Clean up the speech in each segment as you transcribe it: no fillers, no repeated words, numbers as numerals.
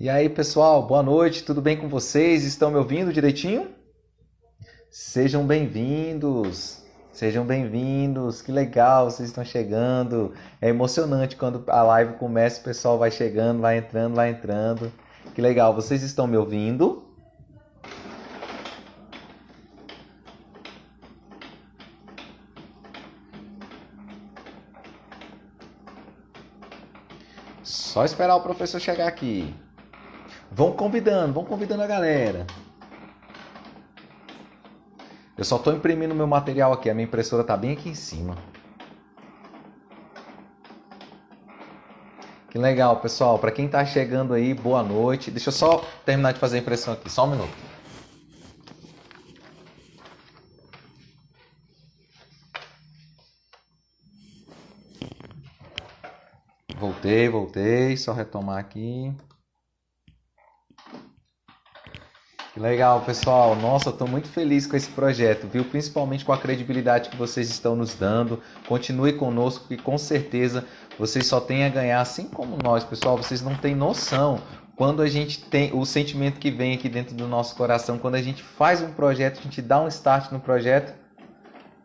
E aí, pessoal, boa noite, tudo bem com vocês? Estão me ouvindo direitinho? Sejam bem-vindos, sejam bem-vindos, que legal, vocês estão chegando. É emocionante quando a live começa, o pessoal vai chegando, vai entrando, vai entrando. Que legal, vocês estão me ouvindo? Só esperar o professor chegar aqui. Vão convidando a galera. Eu só estou imprimindo meu material aqui, a minha impressora está bem aqui em cima. Que legal, pessoal. Para quem está chegando aí, boa noite. Deixa eu só terminar de fazer a impressão aqui, só um minuto. Voltei, só retomar aqui. Que legal, pessoal. Nossa, eu estou muito feliz com esse projeto, viu? Principalmente com a credibilidade que vocês estão nos dando. Continue conosco, que com certeza vocês só têm a ganhar, assim como nós, pessoal. Vocês não têm noção quando a gente tem o sentimento que vem aqui dentro do nosso coração. Quando a gente faz um projeto, a gente dá um start no projeto.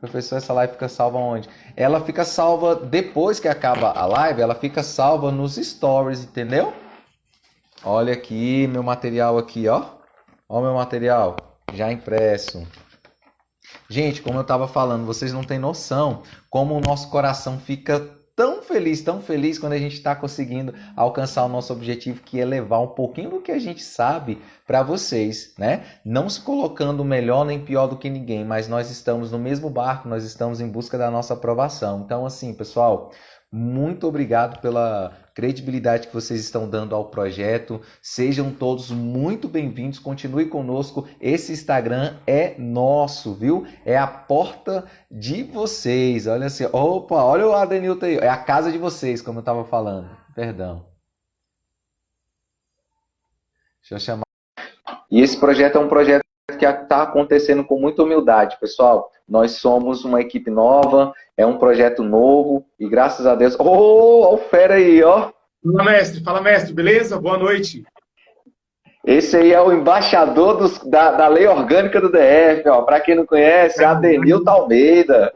Professor, essa live fica salva onde? Ela fica salva depois que acaba a live, ela fica salva nos stories, entendeu? Olha aqui, meu material aqui, ó. Olha o meu material, já impresso. Gente, como eu estava falando, vocês não têm noção como o nosso coração fica tão feliz quando a gente está conseguindo alcançar o nosso objetivo, que é levar um pouquinho do que a gente sabe para vocês, né? Não se colocando melhor nem pior do que ninguém, mas nós estamos no mesmo barco, nós estamos em busca da nossa aprovação. Então, assim, pessoal, muito obrigado pela credibilidade que vocês estão dando ao projeto. Sejam todos muito bem-vindos. Continue conosco. Esse Instagram é nosso, viu? É a porta de vocês. Olha assim. Opa, olha o Adenilton aí. É a casa de vocês, como eu estava falando. Perdão. Deixa eu chamar. E esse projeto é um projeto que está acontecendo com muita humildade, pessoal. Nós somos uma equipe nova, é um projeto novo e graças a Deus... Ó o fera aí, ó. Fala mestre, beleza? Boa noite. Esse aí é o embaixador da Lei Orgânica do DF, ó. Para quem não conhece, Adenilton Almeida.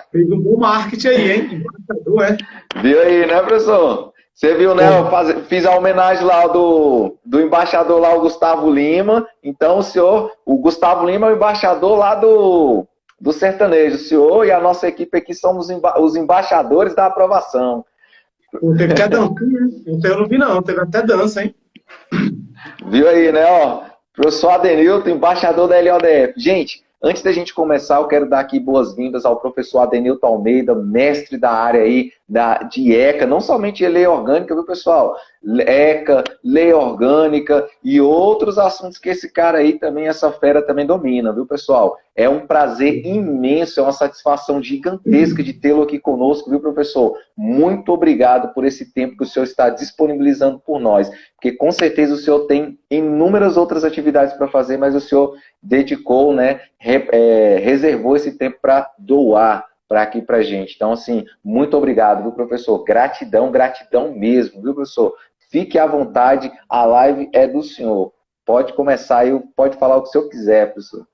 Fez um bom marketing aí, hein? Embaixador, é? Viu aí, né, professor? Você viu, né? Eu fiz a homenagem lá do embaixador lá, o Gustavo Lima. Então, o Gustavo Lima é o embaixador lá do sertanejo. O senhor e a nossa equipe aqui somos os embaixadores da aprovação. Teve até dancinha, né? Eu não vi não, teve até dança, hein? Viu aí, né? Ó, professor Adenilton, embaixador da LODF. Gente, antes da gente começar, eu quero dar aqui boas-vindas ao professor Adenilton Almeida, mestre da área aí de ECA, não somente lei orgânica, viu, pessoal? ECA, lei orgânica e outros assuntos que esse cara aí também, essa fera também domina, viu, pessoal? É um prazer imenso, é uma satisfação gigantesca de tê-lo aqui conosco, viu, professor? Muito obrigado por esse tempo que o senhor está disponibilizando por nós, porque com certeza o senhor tem inúmeras outras atividades para fazer, mas o senhor dedicou, né, reservou esse tempo para doar para aqui para gente. Então, assim, muito obrigado, viu, professor? Gratidão, gratidão mesmo, viu, professor? Fique à vontade, a live é do senhor. Pode começar e pode falar o que o senhor quiser, professor.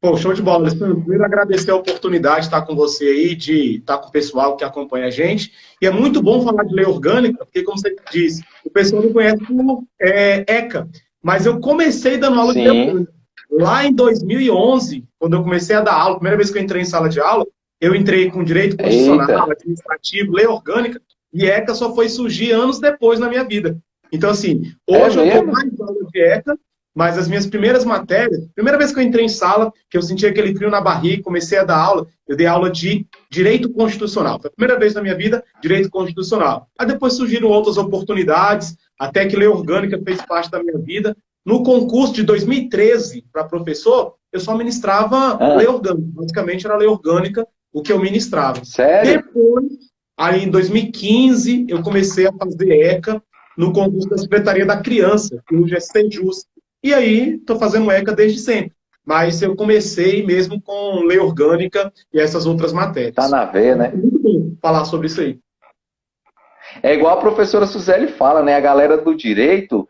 Pô, show de bola. Primeiro, agradecer a oportunidade de estar com você aí, de estar com o pessoal que acompanha a gente. E é muito bom falar de lei orgânica, porque, como você disse, o pessoal não conhece por ECA. Mas eu comecei dando aula de lei orgânica. Lá em 2011, quando eu comecei a dar aula, a primeira vez que eu entrei em sala de aula, eu entrei com direito constitucional, administrativo, lei orgânica, e ECA só foi surgir anos depois na minha vida. Então, assim, hoje eu dou mais aula de ECA, mas as minhas primeiras matérias, primeira vez que eu entrei em sala, que eu senti aquele frio na barriga, comecei a dar aula, eu dei aula de direito constitucional. Foi a primeira vez na minha vida, direito constitucional. Aí depois surgiram outras oportunidades, até que lei orgânica fez parte da minha vida. No concurso de 2013 para professor, eu só ministrava lei orgânica. Basicamente era lei orgânica o que eu ministrava. Sério? Depois, aí em 2015, eu comecei a fazer ECA no concurso da Secretaria da Criança, que hoje é Sejus. E aí, estou fazendo ECA desde sempre. Mas eu comecei mesmo com lei orgânica e essas outras matérias. Tá na veia, né? É muito bom falar sobre isso aí. É igual a professora Suzeli fala, né? A galera do direito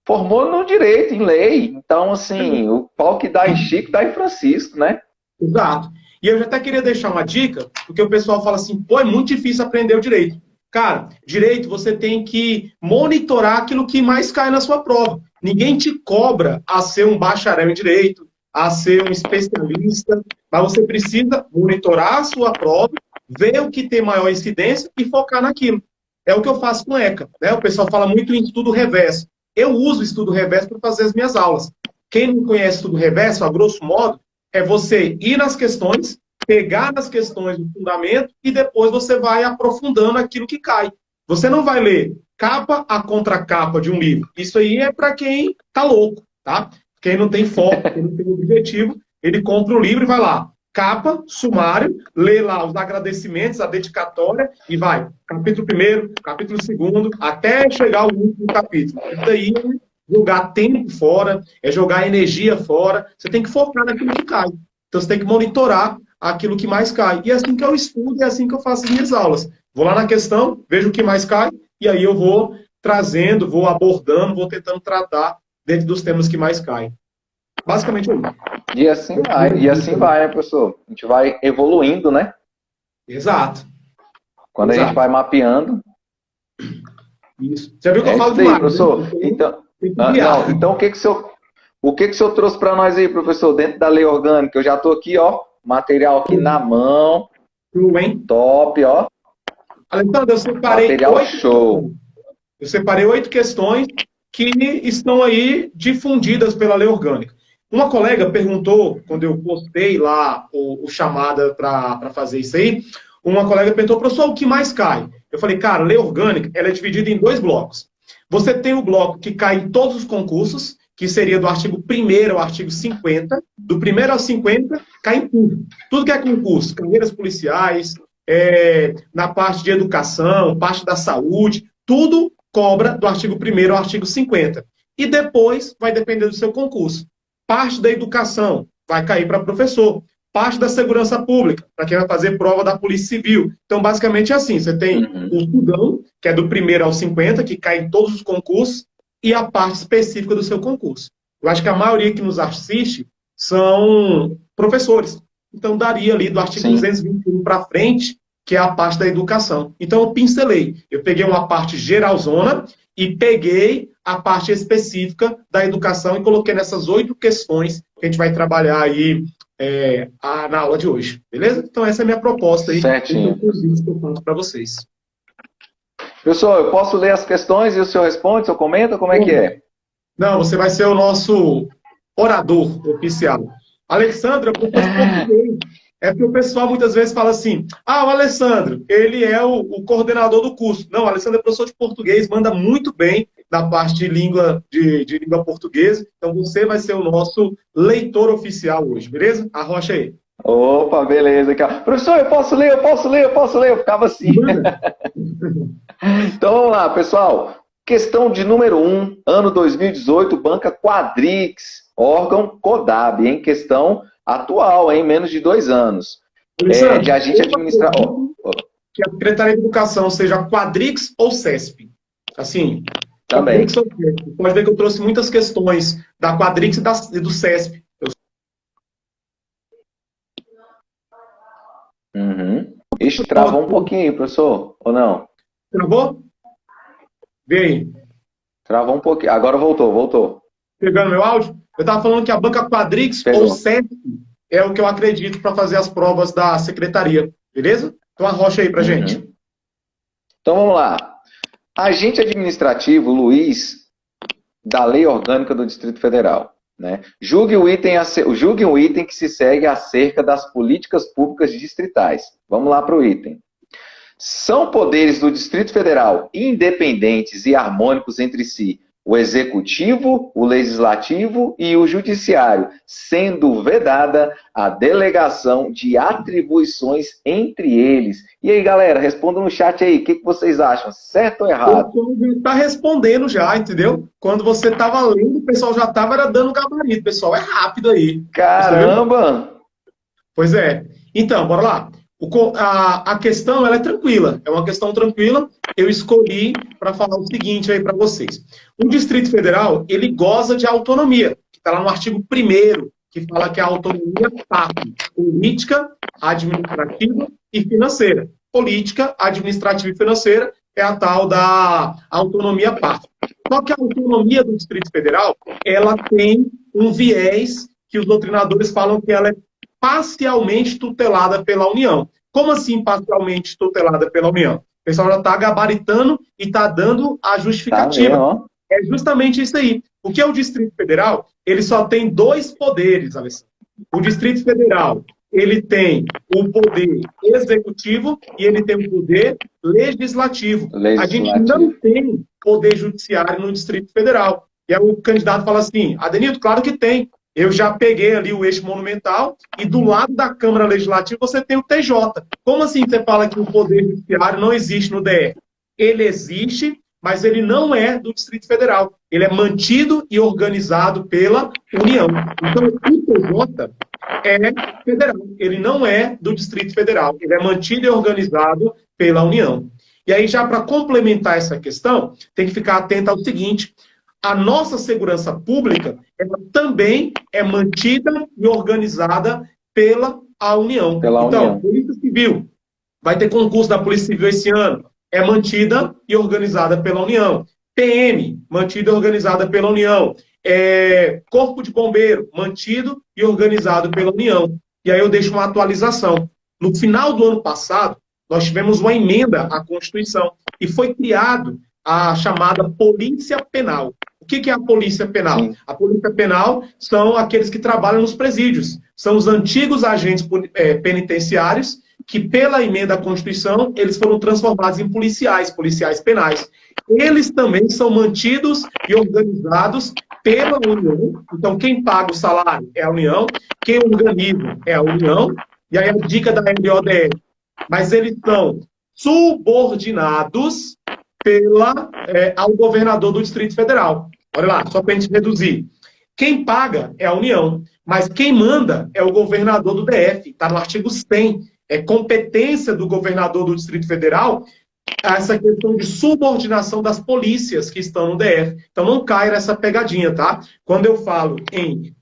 Formou no direito, em lei. Então, assim, o pau que dá em Chico dá em Francisco, né? Exato. E eu já até queria deixar uma dica, porque o pessoal fala assim, pô, é muito difícil aprender o direito. Cara, direito você tem que monitorar aquilo que mais cai na sua prova. Ninguém te cobra a ser um bacharel em direito, a ser um especialista, mas você precisa monitorar a sua prova, ver o que tem maior incidência e focar naquilo. É o que eu faço com o ECA, né? O pessoal fala muito em estudo reverso. Eu uso o estudo reverso para fazer as minhas aulas. Quem não conhece estudo reverso, a grosso modo, é você ir nas questões, pegar nas questões do fundamento e depois você vai aprofundando aquilo que cai. Você não vai ler capa a contracapa de um livro. Isso aí é para quem tá louco, tá? Quem não tem foco, quem não tem objetivo, ele compra o livro e vai lá. Capa, sumário, lê lá os agradecimentos, a dedicatória e vai. Capítulo 1º, capítulo 2º, até chegar ao último capítulo. Isso aí é jogar tempo fora, é jogar energia fora. Você tem que focar naquilo que cai. Então você tem que monitorar aquilo que mais cai. E é assim que eu estudo, é assim que eu faço as minhas aulas. Vou lá na questão, vejo o que mais cai, e aí eu vou trazendo, vou abordando, vou tentando tratar dentro dos temas que mais caem. Basicamente é isso. E assim vai, né, professor? A gente vai evoluindo, né? Exato. Quando a gente vai mapeando. Isso. Já viu que eu falo isso aí, demais, professor. né? Então, o que o senhor trouxe para nós aí, professor, dentro da lei orgânica? Eu já estou aqui, ó, material aqui na mão. Top, ó. Alexandre, eu separei material show. Eu separei 8 questões que estão aí difundidas pela lei orgânica. Uma colega perguntou, quando eu postei lá o chamada para fazer isso aí, uma colega perguntou, professor, o que mais cai? Eu falei, cara, lei orgânica, ela é dividida em 2 blocos. Você tem o bloco que cai em todos os concursos, que seria do artigo 1º ao artigo 50. Do 1º ao 50, cai em tudo. Tudo que é concurso, carreiras policiais, na parte de educação, parte da saúde, tudo cobra do artigo 1º ao artigo 50. E depois vai depender do seu concurso. Parte da educação vai cair para professor. Parte da segurança pública, para quem vai fazer prova da Polícia Civil. Então, basicamente é assim, você tem o estudão, que é do 1º ao 50, que cai em todos os concursos, e a parte específica do seu concurso. Eu acho que a maioria que nos assiste são professores. Então, daria ali do artigo 221 para frente, que é a parte da educação. Então, eu pincelei. Eu peguei uma parte geralzona e peguei a parte específica da educação e coloquei nessas 8 questões que a gente vai trabalhar aí na aula de hoje. Beleza? Então, essa é a minha proposta aí. Certinho. Que eu faço para vocês. Pessoal, eu posso ler as questões e o senhor responde, o senhor comenta? Como é que é? Não, você vai ser o nosso orador oficial. Alexandre, eu propus português. É porque o pessoal muitas vezes fala assim, o Alessandro, ele é o coordenador do curso. Não, o Alessandro é professor de português, manda muito bem na parte de língua portuguesa. Então você vai ser o nosso leitor oficial hoje, beleza? Arrocha aí. Opa, beleza. Professor, eu posso ler. Eu ficava assim. Então vamos lá, pessoal. Questão de número 1, ano 2018, banca Quadrix, órgão CODAB, em questão atual, em menos de 2 anos. De agente administrativo. Que a Secretaria de Educação seja Quadrix ou CESP. Assim, também. Quadrix ou CESP. Pode ver que eu trouxe muitas questões da Quadrix e do CESP. Ixi, travou um pouquinho, professor, ou não? Travou? Vê aí. Travou um pouquinho. Agora voltou. Pegando meu áudio? Eu estava falando que a banca Quadrix ou CESP é o que eu acredito para fazer as provas da secretaria. Beleza? Então arrocha aí pra gente. Então vamos lá. Agente administrativo Luiz, da Lei Orgânica do Distrito Federal. Né? Julgue um item que se segue acerca das políticas públicas distritais. Vamos lá para o item. São poderes do Distrito Federal independentes e harmônicos entre si o Executivo, o Legislativo e o Judiciário, sendo vedada a delegação de atribuições entre eles. E aí, galera, respondam no chat aí, o que vocês acham? Certo ou errado? Está respondendo já, entendeu? Quando você estava lendo, o pessoal já estava dando gabarito. Pessoal, é rápido aí. Caramba! Pois é. Então, bora lá. A questão ela é tranquila, é uma questão tranquila. Eu escolhi para falar o seguinte aí para vocês. O Distrito Federal, ele goza de autonomia, que está lá no artigo 1º, que fala que a autonomia parte política, administrativa e financeira. Política, administrativa e financeira é a tal da autonomia parte. Só que a autonomia do Distrito Federal, ela tem um viés que os doutrinadores falam que ela é parcialmente tutelada pela União. Como assim parcialmente tutelada pela União? O pessoal já está gabaritando e está dando a justificativa. Tá, é justamente isso aí. Porque o Distrito Federal, ele só tem 2 poderes, Alessandro. O Distrito Federal, ele tem o poder executivo e ele tem o poder legislativo. A gente não tem poder judiciário no Distrito Federal. E aí o candidato fala assim, Adenildo, claro que tem. Eu já peguei ali o eixo monumental e do lado da Câmara Legislativa você tem o TJ. Como assim você fala que o Poder Judiciário não existe no DF? Ele existe, mas ele não é do Distrito Federal. Ele é mantido e organizado pela União. Então, o TJ é federal. Ele não é do Distrito Federal. Ele é mantido e organizado pela União. E aí, já para complementar essa questão, tem que ficar atento ao seguinte: a nossa segurança pública ela também é mantida e organizada pela União. Então, Polícia Civil, vai ter concurso da Polícia Civil esse ano, é mantida e organizada pela União. PM, mantida e organizada pela União. Corpo de Bombeiro, mantido e organizado pela União. E aí eu deixo uma atualização. No final do ano passado, nós tivemos uma emenda à Constituição e foi criado a chamada Polícia Penal. O que é a Polícia Penal? Sim. A Polícia Penal são aqueles que trabalham nos presídios. São os antigos agentes penitenciários que, pela emenda à Constituição, eles foram transformados em policiais penais. Eles também são mantidos e organizados pela União. Então, quem paga o salário é a União, quem organiza é a União, e aí a dica da MODR. Mas eles são subordinados ao governador do Distrito Federal. Olha lá, só para a gente reduzir. Quem paga é a União, mas quem manda é o governador do DF. Está no artigo 100. É competência do governador do Distrito Federal essa questão de subordinação das polícias que estão no DF. Então não caia nessa pegadinha, tá? Quando eu falo em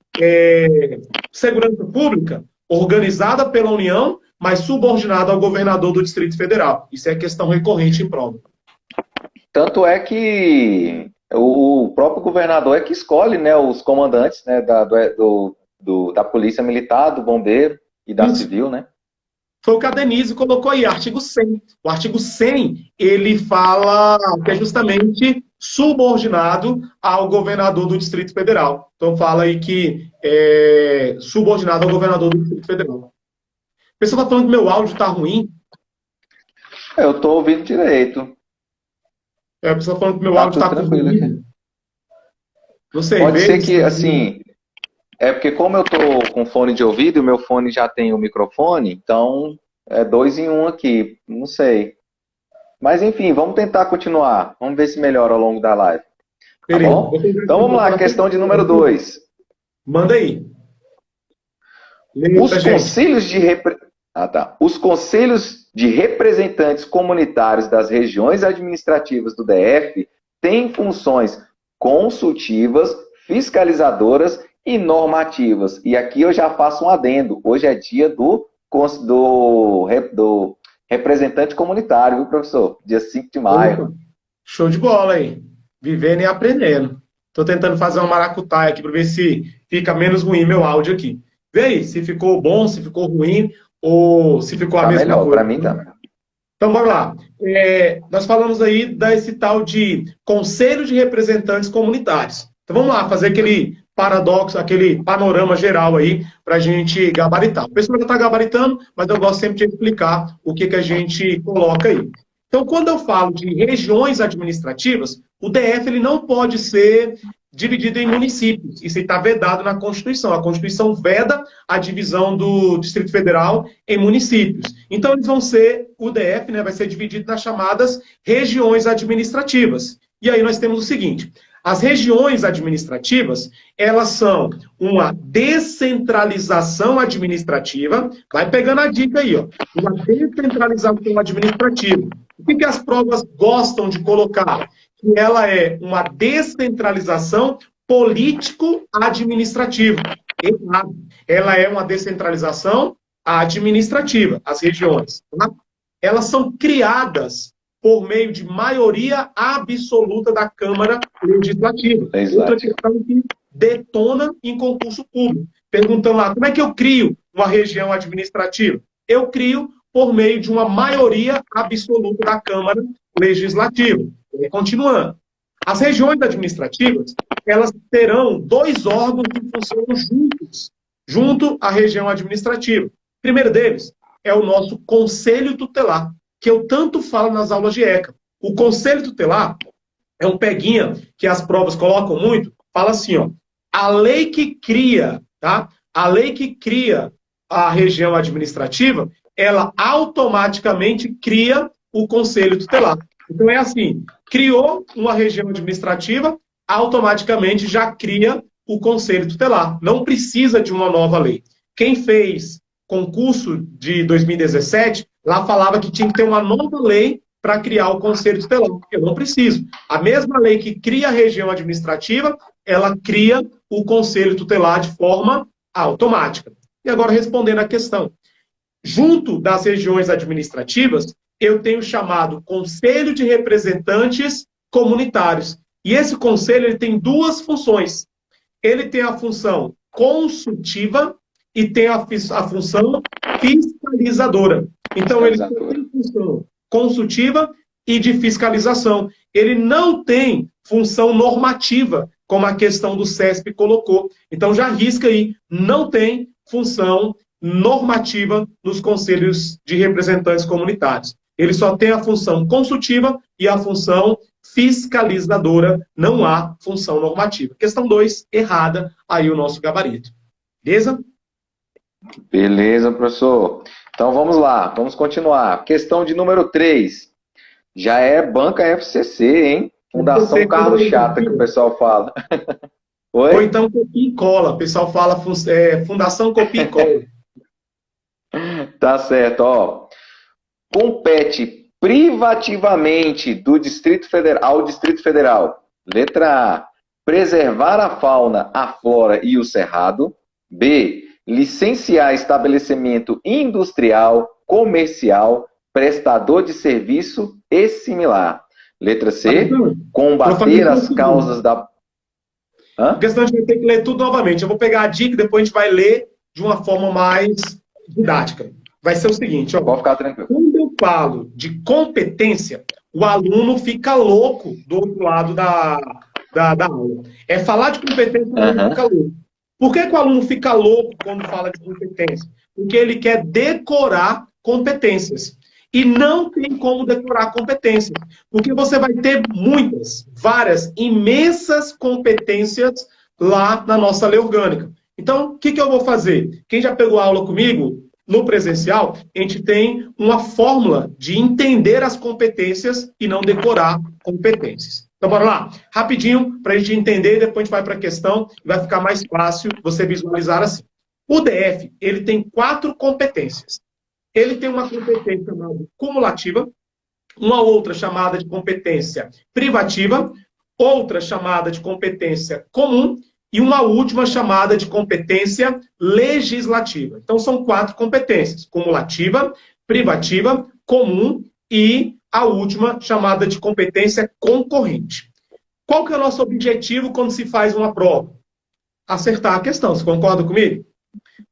segurança pública, organizada pela União, mas subordinada ao governador do Distrito Federal. Isso é questão recorrente em prova. Tanto é que o próprio governador é que escolhe, né, os comandantes, né, da Polícia Militar, do Bombeiro e da Civil, né? Foi o que a Denise colocou aí, artigo 100. O artigo 100, ele fala que é justamente subordinado ao governador do Distrito Federal. Então fala aí que é subordinado ao governador do Distrito Federal. O pessoal está falando que meu áudio está ruim. Eu estou ouvindo direito. A pessoa tá falando que meu áudio está tranquilo aqui. Pode ser que, assim, é porque como eu estou com fone de ouvido, o meu fone já tem o microfone, então é 2 em 1 aqui, não sei. Mas enfim, vamos tentar continuar. Vamos ver se melhora ao longo da live. Tá bom? Então vamos lá, questão de número 2. Manda aí. Os conselhos de representantes comunitários das regiões administrativas do DF têm funções consultivas, fiscalizadoras e normativas. E aqui eu já faço um adendo. Hoje é dia do representante comunitário, viu, professor? Dia 5 de maio. Show de bola aí. Vivendo e aprendendo. Estou tentando fazer uma maracutaia aqui para ver se fica menos ruim meu áudio aqui. Vê aí, se ficou bom, se ficou ruim, ou se ficou a mesma melhor, coisa. Para mim tá. Então, bora lá. Nós falamos aí desse tal de Conselho de Representantes Comunitários. Então, vamos lá, fazer aquele paradoxo, aquele panorama geral aí, para a gente gabaritar. O pessoal já está gabaritando, mas eu gosto sempre de explicar o que a gente coloca aí. Então, quando eu falo de regiões administrativas, o DF ele não pode ser dividido em municípios. Isso está vedado na Constituição. A Constituição veda a divisão do Distrito Federal em municípios. Então, eles vão ser, o DF, né, vai ser dividido nas chamadas regiões administrativas. E aí nós temos o seguinte: As regiões administrativas, elas são uma descentralização administrativa. Vai pegando a dica aí, ó. Uma descentralização administrativa. O que as provas gostam de colocar? Que ela é uma descentralização político-administrativa. Errado. Ela é uma descentralização administrativa, as regiões. Tá? Elas são criadas por meio de maioria absoluta da Câmara Legislativa. Exato. Outra questão que detona em concurso público. Perguntando lá, como é que eu crio uma região administrativa? Eu crio por meio de uma maioria absoluta da Câmara Legislativa. E continuando. As regiões administrativas, elas terão 2 órgãos que funcionam juntos, junto à região administrativa. O primeiro deles é o nosso Conselho Tutelar, que eu tanto falo nas aulas de ECA. O Conselho Tutelar é um peguinha que as provas colocam muito, fala assim, ó, a lei que cria, tá? A lei que cria a região administrativa, ela automaticamente cria o Conselho Tutelar. Então é assim, criou uma região administrativa, automaticamente já cria o Conselho Tutelar. Não precisa de uma nova lei. Quem fez concurso de 2017, lá falava que tinha que ter uma nova lei para criar o Conselho Tutelar. Eu não preciso. A mesma lei que cria a região administrativa, ela cria o Conselho Tutelar de forma automática. E agora, respondendo à questão. Junto das regiões administrativas, eu tenho chamado Conselho de Representantes Comunitários. E esse conselho ele tem 2 funções. Ele tem a função consultiva e tem a função fiscalizadora. Então, ele tem função consultiva e de fiscalização. Ele não tem função normativa, como a questão do CESP colocou. Então, já risca aí, não tem função normativa nos conselhos de representantes comunitários. Ele só tem a função consultiva e a função fiscalizadora, não há função normativa. Questão 2, errada, aí o nosso gabarito. Beleza? Beleza, professor. Então vamos lá, vamos continuar. Questão de número 3. Já é banca FCC, hein? Fundação Carlos Chata, que o pessoal fala. Oi? Ou então copia e cola. O pessoal fala Fundação Copia e Cola. Tá certo, ó. Compete privativamente do Distrito Federal ao Distrito Federal. Letra A. Preservar a fauna, a flora e o cerrado. B. Licenciar estabelecimento industrial, comercial, prestador de serviço e similar. Letra C. Combater as causas da... A questão a gente vai ter que ler tudo novamente. Eu vou pegar a dica e depois a gente vai ler de uma forma mais didática. Vai ser o seguinte, ó. Pode ficar tranquilo. Quando eu falo de competência, o aluno fica louco do outro lado da aula. É falar de competência, o aluno fica louco. Por que o aluno fica louco quando fala de competência? Porque ele quer decorar competências. E não tem como decorar competências. Porque você vai ter muitas, várias, imensas competências lá na nossa lei orgânica. Então, o que eu vou fazer? Quem já pegou aula comigo, no presencial, a gente tem uma fórmula de entender as competências e não decorar competências. Então, bora lá. Rapidinho, para a gente entender, depois a gente vai para a questão e vai ficar mais fácil você visualizar assim. O DF, ele tem 4 competências. Ele tem uma competência chamada cumulativa, uma outra chamada de competência privativa, outra chamada de competência comum e uma última chamada de competência legislativa. Então, são 4 competências: cumulativa, privativa, comum e a última chamada de competência concorrente. Qual que é o nosso objetivo quando se faz uma prova? Acertar a questão. Você concorda comigo?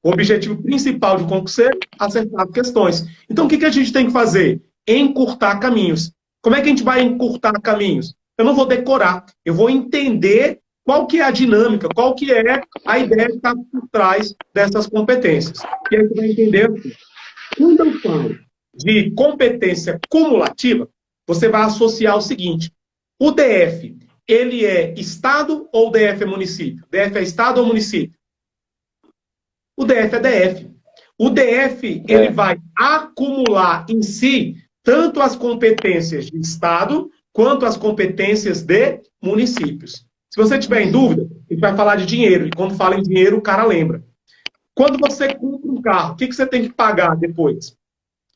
O objetivo principal de um concurseiro é acertar questões. Então, o que a gente tem que fazer? Encurtar caminhos. Como é que a gente vai encurtar caminhos? Eu não vou decorar. Eu vou entender qual que é a dinâmica, qual que é a ideia que está por trás dessas competências. E aí você vai entender assim. Quando eu falo de competência cumulativa, você vai associar o seguinte: o DF, ele é Estado ou o DF é município? DF é Estado ou município? O DF é DF. O DF, ele vai acumular em si tanto as competências de Estado quanto as competências de municípios. Se você tiver em dúvida, a gente vai falar de dinheiro. E quando fala em dinheiro, o cara lembra. Quando você compra um carro, o que você tem que pagar depois?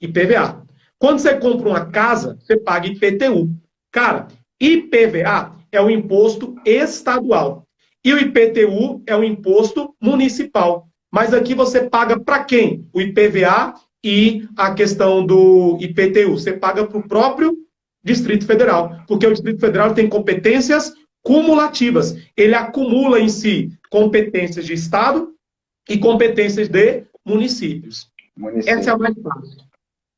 IPVA. Quando você compra uma casa, você paga IPTU. Cara, IPVA é o imposto estadual. E o IPTU é o imposto municipal. Mas aqui você paga para quem? O IPVA e a questão do IPTU. Você paga para o próprio Distrito Federal. Porque o Distrito Federal tem competências cumulativas. Ele acumula em si competências de Estado e competências de municípios. Essa é a mais fácil,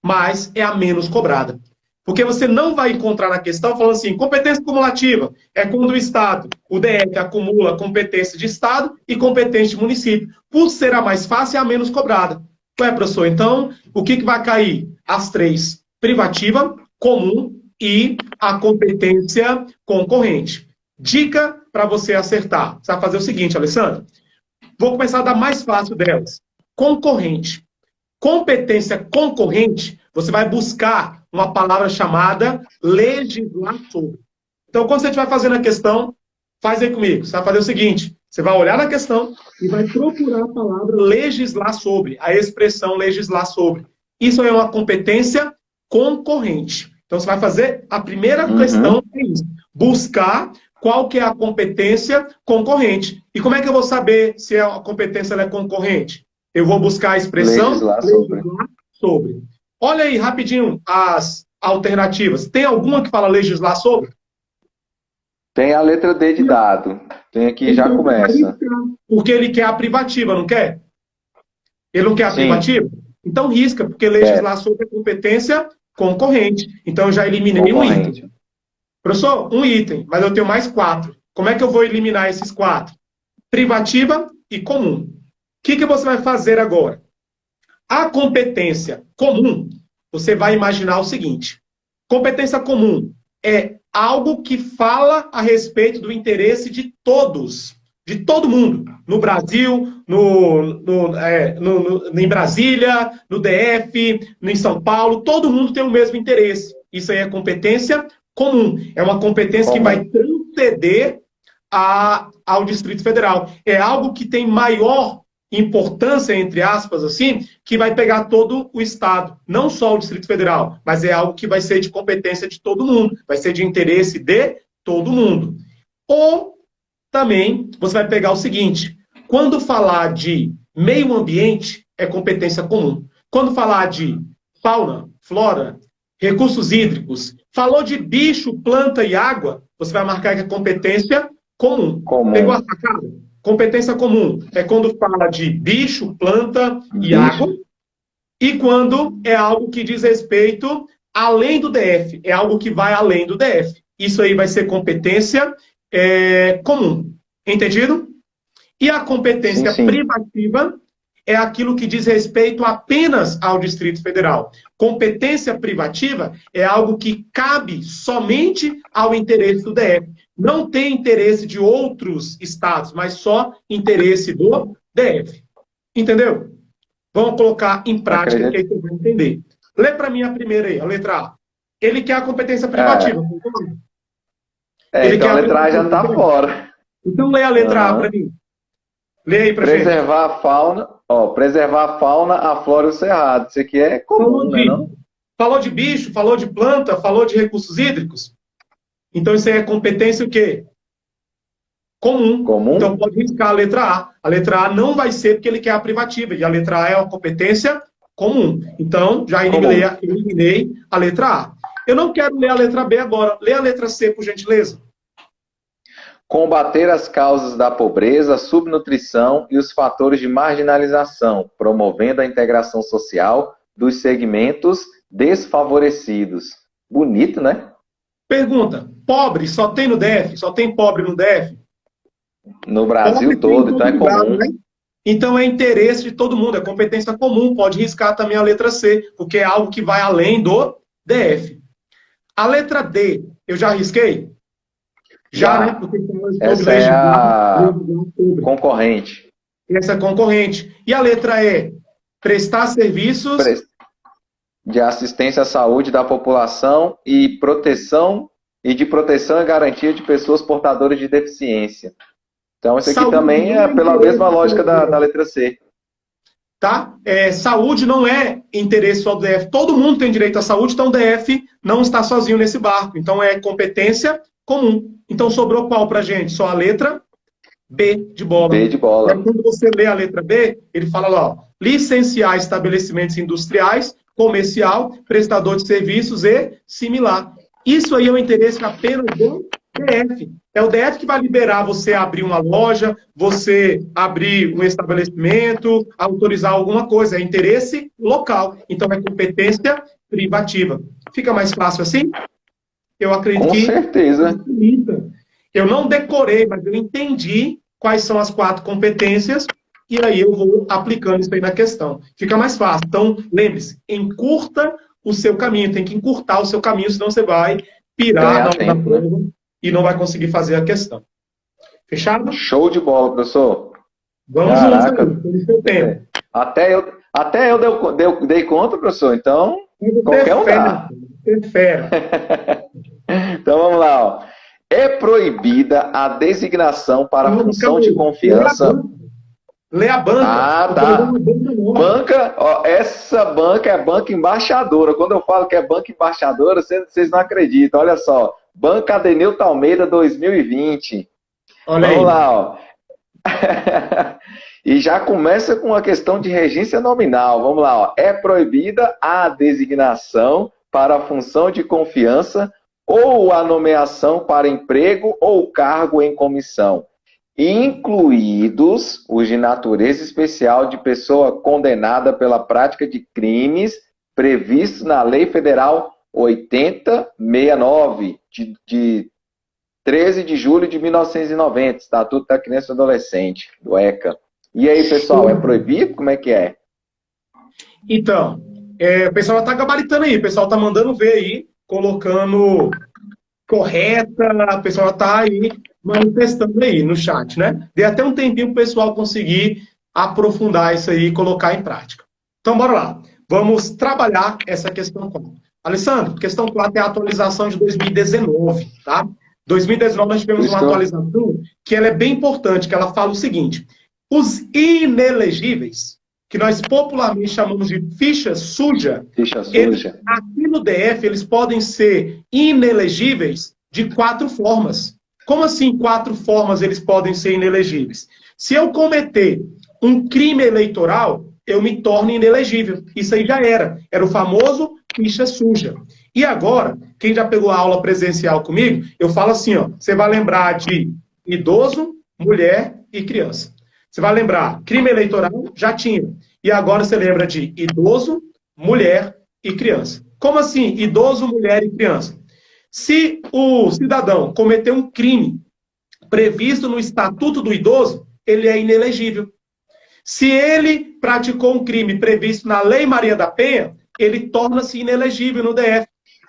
mas é a menos cobrada. Porque você não vai encontrar na questão falando assim, competência cumulativa é quando o Estado, o DF, acumula competência de Estado e competência de município. Por ser a mais fácil, é a menos cobrada. Ué, professor, então, o que vai cair? As três, privativa, comum e a competência concorrente. Dica para você acertar. Você vai fazer o seguinte, Alessandro. Vou começar a dar mais fácil delas. Concorrente. Competência concorrente, você vai buscar uma palavra chamada legislar sobre. Então, quando você estiver fazendo a questão, faz aí comigo. Você vai fazer o seguinte, você vai olhar na questão e vai procurar a palavra legislar sobre, a expressão legislar sobre. Isso é uma competência concorrente. Então, você vai fazer a primeira questão, é isso. Buscar qual que é a competência concorrente. E como é que eu vou saber se a competência é concorrente? Eu vou buscar a expressão legislar sobre. Olha aí, rapidinho, as alternativas. Tem alguma que fala legislar sobre? Tem a letra D de dado. Tem aqui, já começa. Porque ele quer a privativa, não quer? Ele não quer a privativa? Então risca, porque legislar sobre a competência concorrente. Então eu já eliminei um item. Professor, um item, mas eu tenho mais 4. Como é que eu vou eliminar esses 4? Privativa e comum. O que você vai fazer agora? A competência comum, você vai imaginar o seguinte. Competência comum é algo que fala a respeito do interesse de todos, de todo mundo. No Brasil, em Brasília, no DF, em São Paulo, todo mundo tem o mesmo interesse. Isso aí é competência comum. É uma competência que vai transcender ao Distrito Federal. É algo que tem maior importância, entre aspas, assim, que vai pegar todo o Estado, não só o Distrito Federal, mas é algo que vai ser de competência de todo mundo, vai ser de interesse de todo mundo. Ou também você vai pegar o seguinte, quando falar de meio ambiente, é competência comum. Quando falar de fauna, flora, recursos hídricos, falou de bicho, planta e água, você vai marcar que é competência comum. Pegou a sacada? Competência comum é quando fala de bicho, planta e água. E quando é algo que diz respeito além do DF. É algo que vai além do DF. Isso aí vai ser competência comum. Entendido? E a competência privativa é aquilo que diz respeito apenas ao Distrito Federal. Competência privativa é algo que cabe somente ao interesse do DF. Não tem interesse de outros estados, mas só interesse do DF. Entendeu? Vamos colocar em prática que aí você vai entender. Lê para mim a primeira aí, a letra A. Ele quer a competência privativa. Então a letra A já está fora. Então lê a letra A para mim. Lê aí pra gente. Preservar a fauna, preservar a fauna, a flora e o cerrado. Isso aqui é comum, né, não? Falou de bicho, falou de planta, falou de recursos hídricos. Então isso aí é competência o quê? Comum. Então pode riscar a letra A. A letra A não vai ser porque ele quer a privativa. E a letra A é uma competência comum. Então já eliminei a letra A. Eu não quero ler a letra B agora. Lê a letra C, por gentileza. Combater as causas da pobreza, subnutrição e os fatores de marginalização, promovendo a integração social dos segmentos desfavorecidos. Bonito, né? Pergunta, pobre só tem no DF? Só tem pobre no DF? No Brasil todo, então é comum. Né? Então é interesse de todo mundo, é competência comum, pode riscar também a letra C, porque é algo que vai além do DF. A letra D, eu já risquei? Já, né? Porque essa é a concorrente. Essa é concorrente. E a letra E? Prestar serviços de assistência à saúde da população e proteção e de proteção e garantia de pessoas portadoras de deficiência. Então, isso aqui Saúde também não é é pela interesse mesma só lógica do da DF, letra C. tá? Saúde não é interesse só do DF. Todo mundo tem direito à saúde, então o DF não está sozinho nesse barco. Então é competência comum. Então sobrou qual pra gente? Só a letra B de bola. B de E aí, bola. quando você lê a letra B, ele fala lá, ó, licenciar estabelecimentos industriais, comercial, prestador de serviços e similar. Isso aí é o interesse apenas do DF. É o DF que vai liberar você abrir uma loja, você abrir um estabelecimento, autorizar alguma coisa. É interesse local. Então é competência privativa. Fica mais fácil assim? Eu acredito Com que certeza. eu não decorei, mas eu entendi quais são as 4 competências e aí eu vou aplicando isso aí na questão. Fica mais fácil. Então, lembre-se, encurta o seu caminho, tem que encurtar o seu caminho, senão você vai pirar Ganhar na tempo, né? prova e não vai conseguir fazer a questão. Fechado? Show de bola, professor. Vamos juntos aí, Caraca. pelo seu tempo. Até eu dei conta, professor. Então, Você é qualquer um fera, dá. você é fera. Então, vamos lá. Ó. É proibida a designação para Calma, função calma de aí. confiança. Lê a banca. Ah, Eu tô levando tá. uma banca nova. Banca, ó, essa banca é banca embaixadora. Quando eu falo que é banca embaixadora, vocês não acreditam. Olha só. Banca Adenilton Almeida 2020. Olha Vamos aí. lá, ó. E já começa com a questão de regência nominal. Vamos lá, ó. É proibida a designação para a função de confiança ou a nomeação para emprego ou cargo em comissão, incluídos os de natureza especial de pessoa condenada pela prática de crimes previstos na Lei Federal 8069, de 13 de julho de 1990, Estatuto da Criança e Adolescente, do ECA. E aí, pessoal, é proibido? Como é que é? Então, o pessoal está gabaritando aí, o pessoal está mandando ver aí, colocando correta, o pessoal está aí manifestando aí no chat, né? Dê até um tempinho para o pessoal conseguir aprofundar isso aí e colocar em prática. Então, bora lá. Vamos trabalhar essa questão 4. Alessandro, questão 4 é a atualização de 2019, tá? 2019 nós tivemos uma atualização que ela é bem importante, que ela fala o seguinte: os inelegíveis, que nós popularmente chamamos de ficha suja, aqui no DF eles podem ser inelegíveis de 4 formas. Como assim 4 formas eles podem ser inelegíveis? Se eu cometer um crime eleitoral, eu me torno inelegível. Isso aí já era. Era o famoso ficha suja. E agora, quem já pegou a aula presencial comigo, eu falo assim, ó, você vai lembrar de idoso, mulher e criança. Você vai lembrar, crime eleitoral já tinha. E agora você lembra de idoso, mulher e criança. Como assim, idoso, mulher e criança? Se o cidadão cometeu um crime previsto no Estatuto do Idoso, ele é inelegível. Se ele praticou um crime previsto na Lei Maria da Penha, ele torna-se inelegível no DF.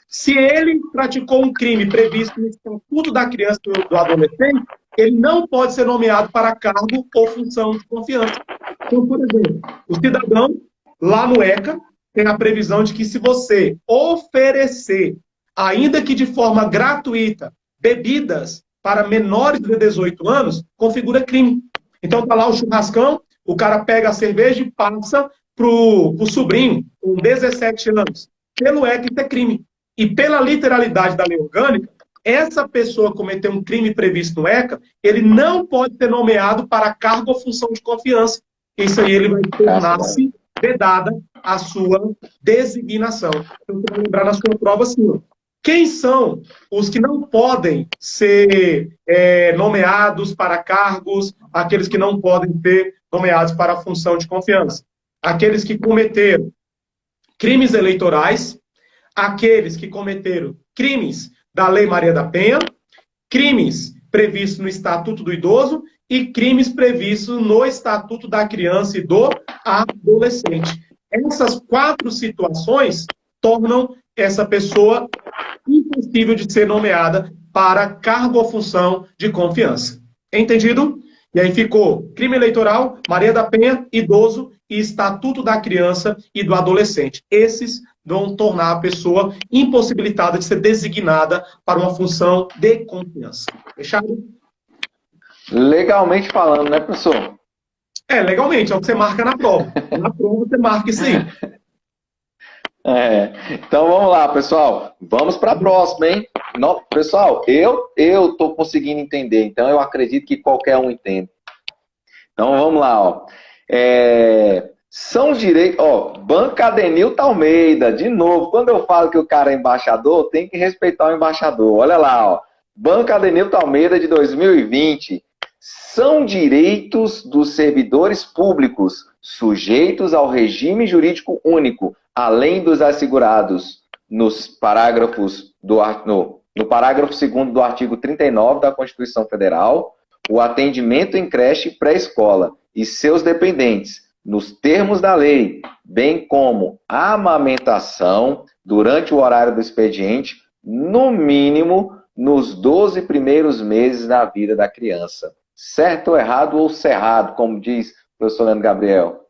Se ele praticou um crime previsto no Estatuto da Criança e do Adolescente, ele não pode ser nomeado para cargo ou função de confiança. Então, por exemplo, o cidadão, lá no ECA, tem a previsão de que se você oferecer, ainda que de forma gratuita, bebidas para menores de 18 anos, configura crime. Então, tá lá o churrascão, o cara pega a cerveja e passa pro sobrinho, com 17 anos. Pelo ECA, isso é crime. E pela literalidade da lei orgânica, essa pessoa cometeu um crime previsto no ECA, ele não pode ser nomeado para cargo ou função de confiança. Isso aí ele vai tornar-se vedada a sua designação. Então, você vai lembrar na sua prova assim, ó. Quem são os que não podem ser nomeados para cargos, aqueles que não podem ser nomeados para a função de confiança? Aqueles que cometeram crimes eleitorais, aqueles que cometeram crimes da Lei Maria da Penha, crimes previstos no Estatuto do Idoso e crimes previstos no Estatuto da Criança e do Adolescente. Essas 4 situações tornam essa pessoa impossível de ser nomeada para cargo ou função de confiança. Entendido? E aí ficou crime eleitoral, Maria da Penha, idoso e Estatuto da Criança e do Adolescente. Esses vão tornar a pessoa impossibilitada de ser designada para uma função de confiança. Fechado? Legalmente falando, né, professor? Legalmente, é o que você marca na prova. Na prova você marca isso aí. Então vamos lá, pessoal. Vamos para a próxima, hein? Pessoal, eu estou conseguindo entender, então eu acredito que qualquer um entende. Então vamos lá, ó. São direitos, ó, Banca Adenilton Almeida, de novo, quando eu falo que o cara é embaixador, tem que respeitar o embaixador. Olha lá, ó. Banca Adenilton Almeida de 2020. São direitos dos servidores públicos sujeitos ao regime jurídico único, além dos assegurados nos parágrafos no parágrafo 2º do artigo 39 da Constituição Federal, o atendimento em creche pré-escola e seus dependentes, nos termos da lei, bem como a amamentação durante o horário do expediente, no mínimo nos 12 primeiros meses da vida da criança. Certo ou errado ou cerrado, como diz o professor Leandro Gabriel?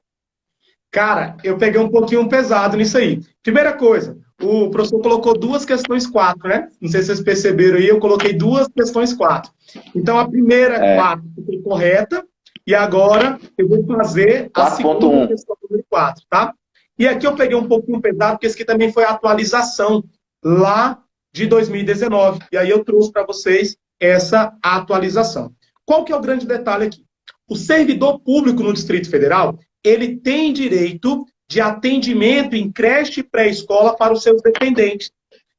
Cara, eu peguei um pouquinho pesado nisso aí. Primeira coisa, o professor colocou 2 questões 4, né? Não sei se vocês perceberam aí, eu coloquei 2 questões 4. Então, a primeira 4 ficou correta, e agora eu vou fazer a segunda questão número 4, tá? E aqui eu peguei um pouquinho pesado, porque esse aqui também foi a atualização lá de 2019. E aí eu trouxe para vocês essa atualização. Qual que é o grande detalhe aqui? O servidor público no Distrito Federal, ele tem direito de atendimento em creche e pré-escola para os seus dependentes.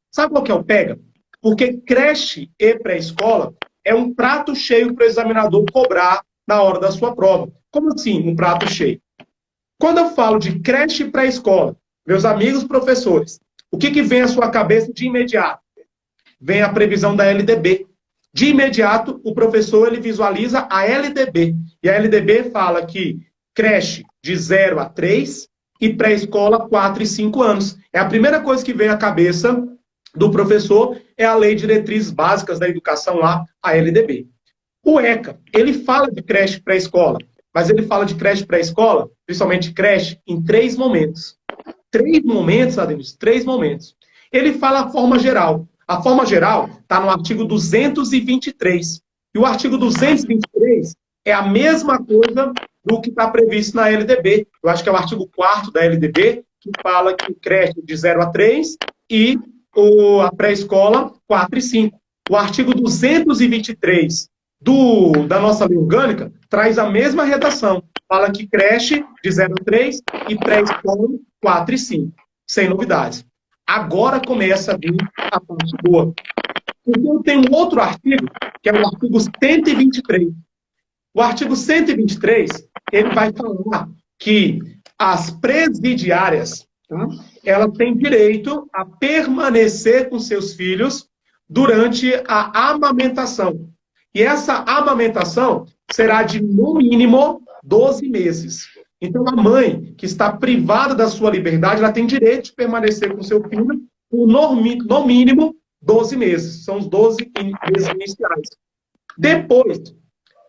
Sabe qual que é o pega? Porque creche e pré-escola é um prato cheio para o examinador cobrar na hora da sua prova. Como assim, um prato cheio? Quando eu falo de creche e pré-escola, meus amigos professores, o que vem à sua cabeça de imediato? Vem a previsão da LDB. De imediato, o professor ele visualiza a LDB. E a LDB fala que creche de 0 a 3 e pré-escola 4 e 5 anos. É a primeira coisa que vem à cabeça do professor, é a Lei de Diretrizes Básicas da Educação lá, a LDB. O ECA, ele fala de creche pré-escola, mas ele fala de creche pré-escola, principalmente creche, em 3 momentos. 3 momentos, Ademir, 3 momentos. Ele fala a forma geral. A forma geral está no artigo 223. E o artigo 223 é a mesma coisa do que está previsto na LDB. Eu acho que é o artigo 4º da LDB, que fala que creche de 0 a 3 e a pré-escola 4 e 5. O artigo 223 da nossa lei orgânica traz a mesma redação. Fala que creche de 0 a 3 e pré-escola 4 e 5. Sem novidades. Agora começa a vir a parte boa. Porque eu tenho um outro artigo, que é o artigo 123. O artigo 123, ele vai falar que as presidiárias, tá, elas têm direito a permanecer com seus filhos durante a amamentação. E essa amamentação será de, no mínimo, 12 meses. Então, a mãe que está privada da sua liberdade, ela tem direito de permanecer com seu filho por, no mínimo, 12 meses. São os 12 meses iniciais. Depois,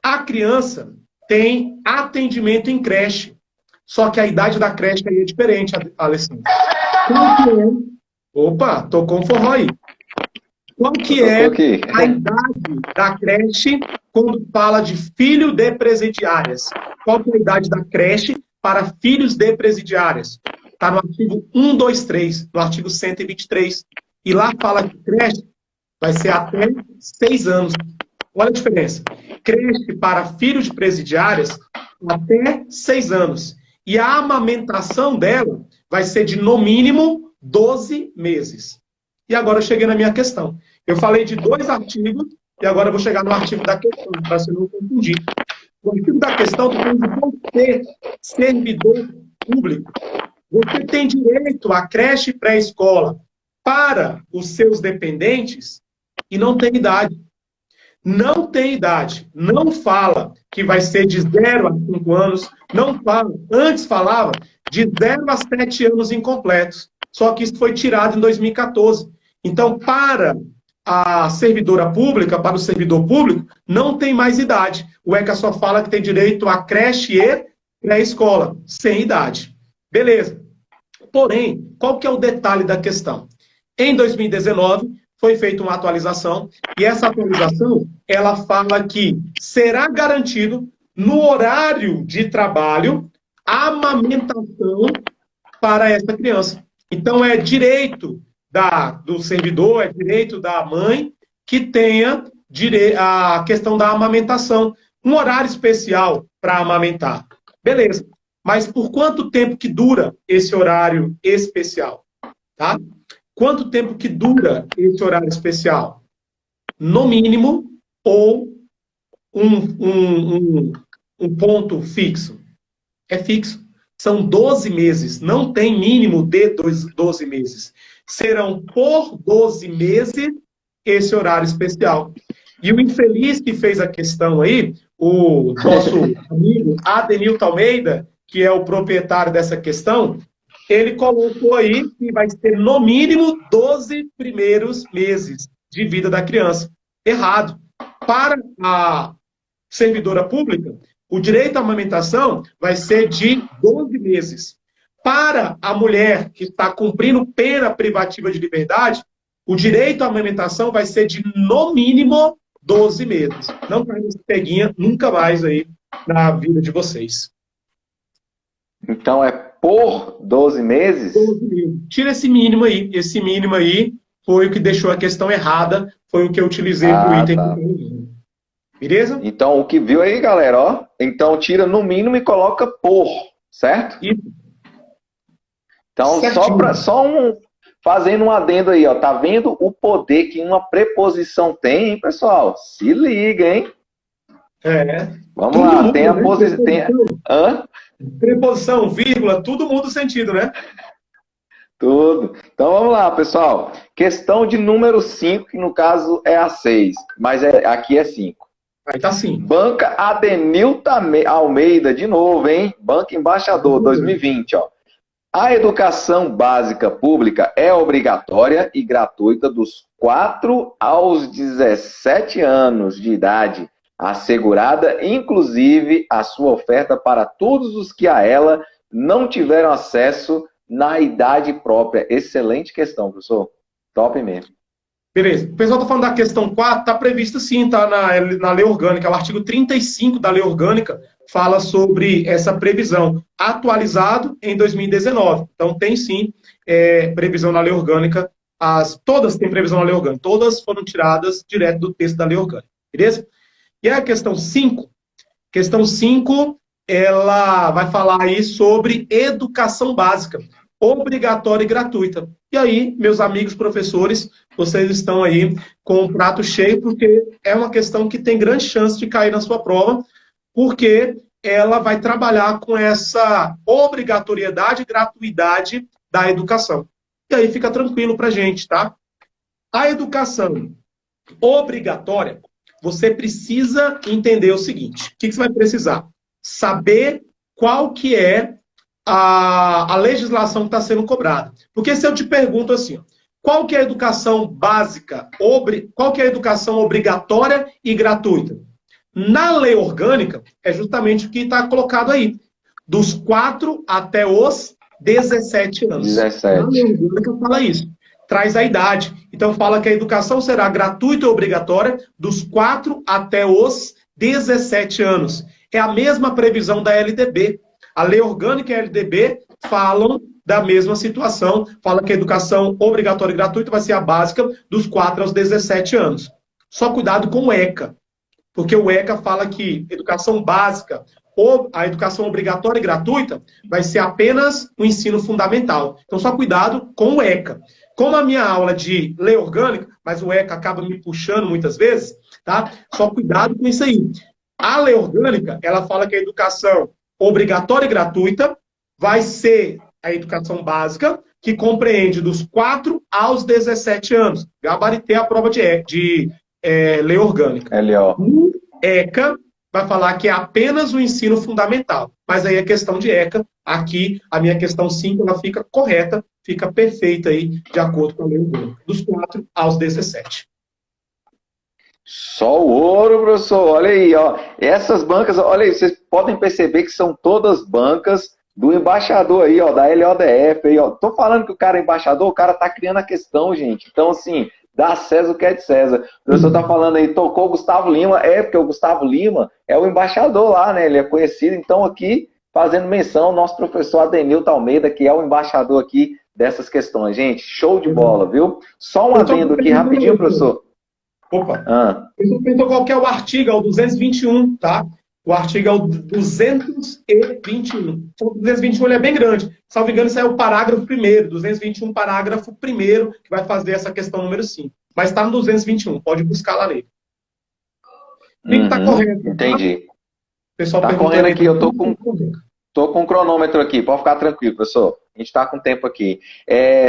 a criança tem atendimento em creche. Só que a idade da creche aí é diferente, Alessandro. Qual que é? Opa, tocou um forró aí. Qual que é a idade da creche quando fala de filho de presidiárias? Qual que é a idade da creche para filhos de presidiárias? Está no artigo 123, no artigo 123. E lá fala que creche vai ser até 6 anos. Olha a diferença. Creche para filhos de presidiárias até 6 anos. E a amamentação dela vai ser de, no mínimo, 12 meses. E agora eu cheguei na minha questão. Eu falei de 2 artigos, e agora eu vou chegar no artigo da questão, para você não confundir. O artigo da questão está falando de você, servidor público. Você tem direito à creche pré-escola para os seus dependentes e não tem idade. Não tem idade. Não fala que vai ser de 0 a 5 anos. Não fala. Antes falava de 0 a 7 anos incompletos. Só que isso foi tirado em 2014. Então, para a servidora pública, para o servidor público, não tem mais idade. O ECA só fala que tem direito à creche e pré-escola, sem idade. Beleza. Porém, qual que é o detalhe da questão? Em 2019, foi feita uma atualização, e essa atualização, ela fala que será garantido, no horário de trabalho, a amamentação para essa criança. Então, é direito do servidor, é direito da mãe que tenha a questão da amamentação. Um horário especial para amamentar. Beleza. Mas por quanto tempo que dura esse horário especial? Tá? Quanto tempo que dura esse horário especial? No mínimo, ou um ponto fixo? É fixo. São 12 meses. Não tem mínimo de 12 meses. Serão por 12 meses esse horário especial. E o infeliz que fez a questão aí, o nosso amigo Adenilton Almeida, que é o proprietário dessa questão, ele colocou aí que vai ser no mínimo 12 primeiros meses de vida da criança. Errado. Para a servidora pública, o direito à amamentação vai ser de 12 meses. Para a mulher que está cumprindo pena privativa de liberdade, o direito à amamentação vai ser de, no mínimo, 12 meses. Não vai nessa peguinha nunca mais aí na vida de vocês. Então é por 12 meses? 12 meses. Tira esse mínimo aí. Esse mínimo aí foi o que deixou a questão errada, foi o que eu utilizei para o item. Tá. Beleza? Então, o que viu aí, galera, ó. Então, tira no mínimo e coloca por, certo? Isso. Então, fazendo um adendo aí, ó. Tá vendo o poder que uma preposição tem, hein, pessoal? Se liga, hein? Vamos lá, muda, tem a posição. Hã? Preposição, vírgula, tudo muda o sentido, né? Tudo. Então vamos lá, pessoal. Questão de número 5, que no caso é a 6, mas aqui é 5. Aí tá sim. Banca Adenilton Almeida, de novo, hein? Banca Embaixador, 2020, ó. A educação básica pública é obrigatória e gratuita dos 4 aos 17 anos de idade, assegurada, inclusive, a sua oferta para todos os que a ela não tiveram acesso na idade própria. Excelente questão, professor. Top mesmo. Beleza. O pessoal está falando da questão 4, está prevista sim, tá na lei orgânica. O artigo 35 da lei orgânica fala sobre essa previsão, atualizado em 2019. Então, tem sim previsão na lei orgânica. Todas têm previsão na lei orgânica. Todas foram tiradas direto do texto da lei orgânica. Beleza? E a questão 5. Questão 5, ela vai falar aí sobre educação básica, obrigatória e gratuita. E aí, meus amigos professores, vocês estão aí com o prato cheio, porque é uma questão que tem grande chance de cair na sua prova, porque ela vai trabalhar com essa obrigatoriedade e gratuidade da educação. E aí fica tranquilo pra gente, tá? A educação obrigatória, você precisa entender o seguinte. O que você vai precisar? Saber qual que é a legislação que está sendo cobrada. Porque se eu te pergunto assim, qual que é a educação básica, qual que é a educação obrigatória e gratuita? Na lei orgânica, é justamente o que está colocado aí. Dos 4 até os 17 anos. 17. Na lei orgânica fala isso. Traz a idade. Então fala que a educação será gratuita e obrigatória dos 4 até os 17 anos. É a mesma previsão da LDB. A lei orgânica e a LDB falam da mesma situação. Fala que a educação obrigatória e gratuita vai ser a básica dos 4 aos 17 anos. Só cuidado com o ECA. Porque o ECA fala que educação básica ou a educação obrigatória e gratuita vai ser apenas o ensino fundamental. Então só cuidado com o ECA. Como a minha aula é de lei orgânica, mas o ECA acaba me puxando muitas vezes, tá? Só cuidado com isso aí. A lei orgânica, ela fala que a educação obrigatória e gratuita vai ser a educação básica, que compreende dos 4 aos 17 anos. Gabaritei a prova de lei orgânica. LO. O ECA vai falar que é apenas o ensino fundamental. Mas aí a questão de ECA, aqui a minha questão 5, ela fica correta, fica perfeita aí, de acordo com a lei orgânica. Dos 4 aos 17. Só o ouro, professor. Olha aí, ó. Essas bancas, olha aí, vocês podem perceber que são todas bancas do embaixador aí, ó, da LODF aí, ó. Tô falando que o cara é embaixador, o cara tá criando a questão, gente. Então, assim, dá a César o que é de César. O professor tá falando aí, tocou o Gustavo Lima, porque o Gustavo Lima é o embaixador lá, né? Ele é conhecido, então aqui, fazendo menção, nosso professor Adenilton Almeida, que é o embaixador aqui dessas questões. Gente, show de bola, viu? Só um adendo aqui rapidinho, professor. Opa. Eu perguntou qual que é o artigo, é o 221, tá? O artigo é o 221. O 221 ele é bem grande. Salvo engano, isso é o parágrafo primeiro. 221, parágrafo primeiro, que vai fazer essa questão número 5. Mas está no 221, pode buscar lá nele. Tá correto. Entendi. Tá? O pessoal tá correndo aqui, eu tô com um cronômetro aqui, pode ficar tranquilo, professor. A gente está com tempo aqui.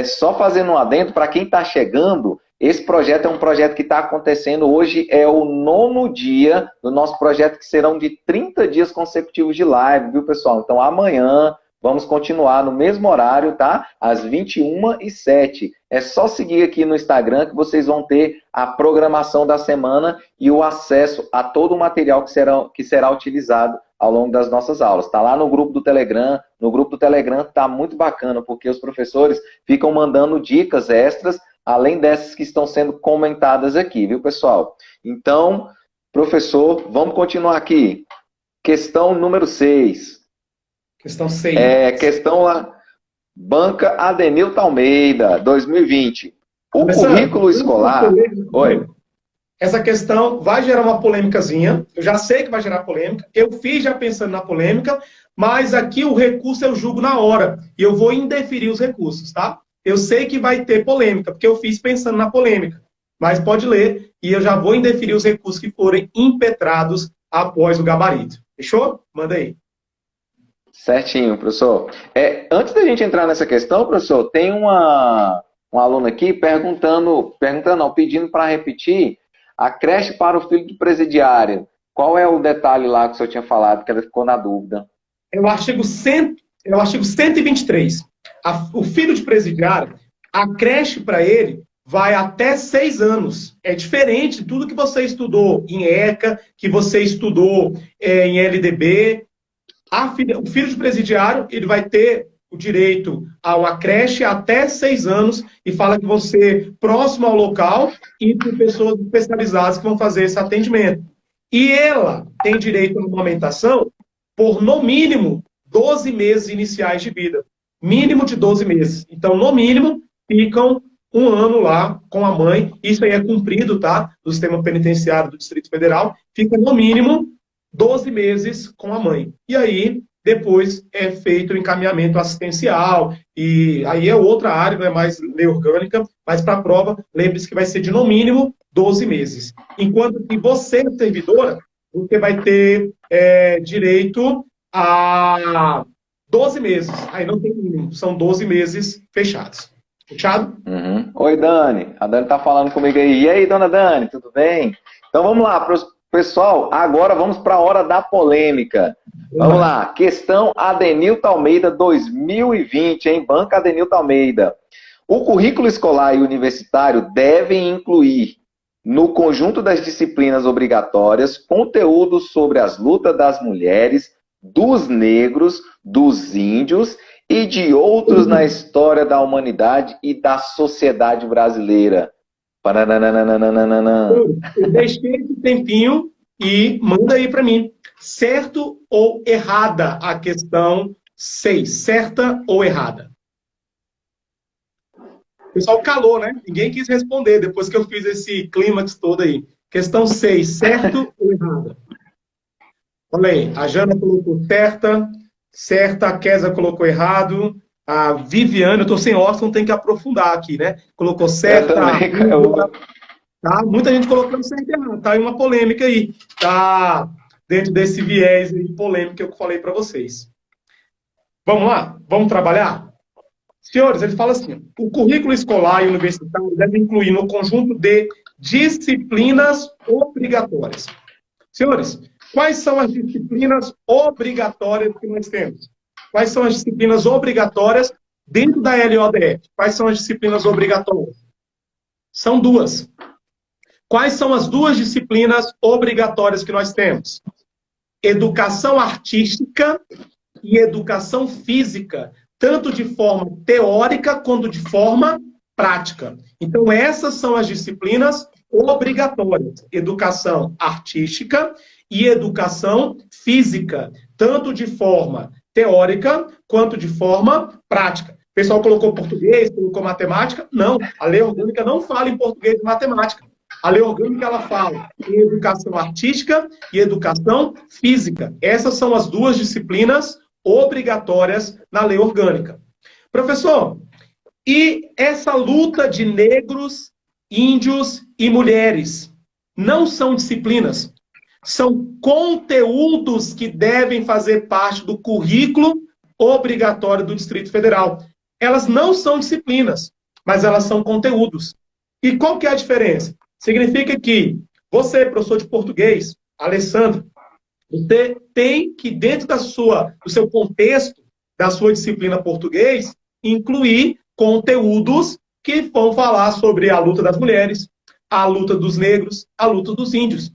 Só fazendo um adendo, para quem está chegando, esse projeto é um projeto que está acontecendo. Hoje é o 9º dia do nosso projeto, que serão de 30 dias consecutivos de live, viu, pessoal? Então, amanhã vamos continuar no mesmo horário, tá? Às 21h07. É só seguir aqui no Instagram que vocês vão ter a programação da semana e o acesso a todo o material que será utilizado ao longo das nossas aulas. Está lá no grupo do Telegram. No grupo do Telegram está muito bacana, porque os professores ficam mandando dicas extras, além dessas que estão sendo comentadas aqui, viu, pessoal? Então, professor, vamos continuar aqui. Questão número 6. Questão 6. Questão lá. Banca Adenilton Almeida, 2020. O currículo escolar... Oi. Essa questão vai gerar uma polêmicazinha. Eu já sei que vai gerar polêmica. Eu fiz já pensando na polêmica, mas aqui o recurso eu julgo na hora. E eu vou indeferir os recursos, tá? Eu sei que vai ter polêmica, porque eu fiz pensando na polêmica. Mas pode ler, e eu já vou indeferir os recursos que forem impetrados após o gabarito. Fechou? Manda aí. Certinho, professor. Antes da gente entrar nessa questão, professor, tem uma aluna aqui pedindo para repetir a creche para o filho do presidiário. Qual é o detalhe lá que o senhor tinha falado, que ela ficou na dúvida? É o artigo 123. O filho de presidiário, a creche para ele vai até 6 anos. É diferente de tudo que você estudou em ECA, que você estudou em LDB. O filho de presidiário, ele vai ter o direito a uma creche até 6 anos e fala que vão ser próximo ao local e por pessoas especializadas que vão fazer esse atendimento. E ela tem direito à amamentação por, no mínimo, 12 meses iniciais de vida. Mínimo de 12 meses. Então, no mínimo, ficam 1 ano lá com a mãe. Isso aí é cumprido, tá? Do sistema penitenciário do Distrito Federal. Fica, no mínimo, 12 meses com a mãe. E aí, depois é feito o encaminhamento assistencial, e aí é outra área, não é mais lei orgânica, mas para a prova, lembre-se que vai ser de no mínimo 12 meses. Enquanto que você, servidora, você vai ter direito a 12 meses. Aí não tem mínimo, são 12 meses fechados. Fechado? Uhum. Oi, Dani. A Dani tá falando comigo aí. E aí, dona Dani, tudo bem? Então vamos lá, pessoal, agora vamos para a hora da polêmica. Vamos lá, questão Adenilton Almeida 2020, hein? Banca Adenilton Almeida. O currículo escolar e universitário devem incluir, no conjunto das disciplinas obrigatórias, conteúdos sobre as lutas das mulheres, dos negros, dos índios e de outros na história da humanidade e da sociedade brasileira. Eu deixei esse tempinho e manda aí para mim. Certo ou errada a questão 6? Certa ou errada? O pessoal calou, né? Ninguém quis responder depois que eu fiz esse clímax todo aí. Questão 6, certo ou errada? Olha aí, a Jana colocou certa, a Kézia colocou errado, a Viviane, eu estou sem óculos, não tem que aprofundar aqui, né? Colocou certa. Tá? Muita gente colocando certo e errado. Tá aí uma polêmica aí. Tá dentro desse viés aí, polêmico que eu falei para vocês. Vamos lá? Vamos trabalhar? Senhores, ele fala assim, o currículo escolar e universitário deve incluir no conjunto de disciplinas obrigatórias. Senhores, quais são as disciplinas obrigatórias que nós temos? Quais são as disciplinas obrigatórias dentro da LODF? Quais são as disciplinas obrigatórias? São 2. Quais são as duas disciplinas obrigatórias que nós temos? Educação artística e educação física, tanto de forma teórica quanto de forma prática. Então, essas são as disciplinas obrigatórias: educação artística e educação física, tanto de forma teórica quanto de forma prática. O pessoal colocou português, colocou matemática. Não, a lei orgânica não fala em português e matemática. A lei orgânica ela fala em educação artística e educação física. Essas são as duas disciplinas obrigatórias na lei orgânica. Professor, e essa luta de negros, índios e mulheres não são disciplinas, são conteúdos que devem fazer parte do currículo obrigatório do Distrito Federal. Elas não são disciplinas, mas elas são conteúdos. E qual que é a diferença? Significa que você, professor de português, Alessandro, você tem que, dentro do seu contexto, da sua disciplina português, incluir conteúdos que vão falar sobre a luta das mulheres, a luta dos negros, a luta dos índios.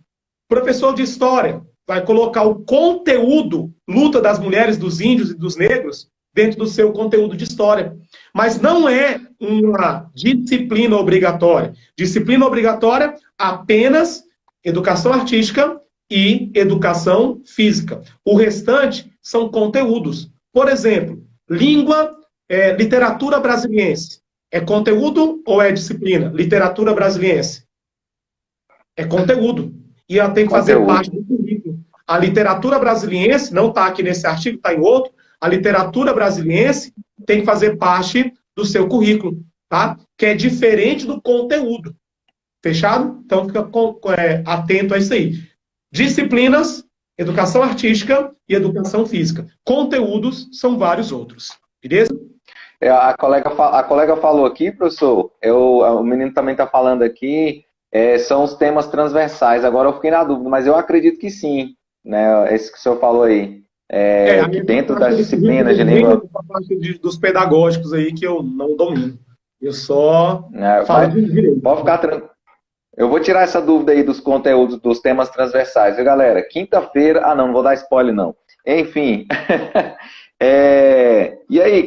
Professor de história vai colocar o conteúdo, luta das mulheres, dos índios e dos negros, dentro do seu conteúdo de história. Mas não é uma disciplina obrigatória. Disciplina obrigatória apenas educação artística e educação física. O restante são conteúdos. Por exemplo, literatura brasiliense. É conteúdo ou é disciplina? Literatura brasiliense. É conteúdo. E ela tem que fazer parte do currículo. A literatura brasiliense, não está aqui nesse artigo, está em outro, a literatura brasiliense tem que fazer parte do seu currículo, tá? Que é diferente do conteúdo. Fechado? Então, fica atento a isso aí. Disciplinas, educação artística e educação física. Conteúdos são vários outros. Beleza? A colega falou aqui, professor, o menino também está falando aqui, são os temas transversais. Agora eu fiquei na dúvida, mas eu acredito que sim, né? Esse que o senhor falou aí. Que dentro das disciplinas de língua... Dos pedagógicos aí que eu não domino. Eu só falo de direito. Pode ficar tranquilo. Eu vou tirar essa dúvida aí dos conteúdos, dos temas transversais, viu, galera? Quinta-feira... não vou dar spoiler, não. Enfim. E aí,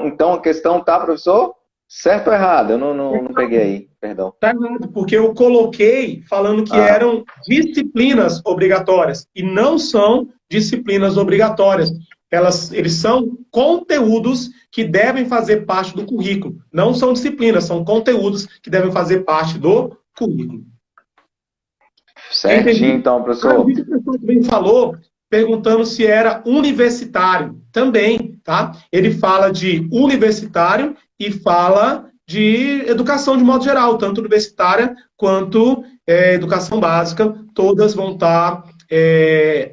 então a questão tá, professor? Certo ou errado? Eu não peguei aí, perdão. Tá errado, porque eu coloquei falando que eram disciplinas obrigatórias, e não são disciplinas obrigatórias. Eles são conteúdos que devem fazer parte do currículo. Não são disciplinas, são conteúdos que devem fazer parte do currículo. Certinho, então, professor. O professor também falou, perguntando se era universitário. Também, tá? Ele fala de universitário e fala de educação de modo geral, tanto universitária quanto educação básica. Todas vão estar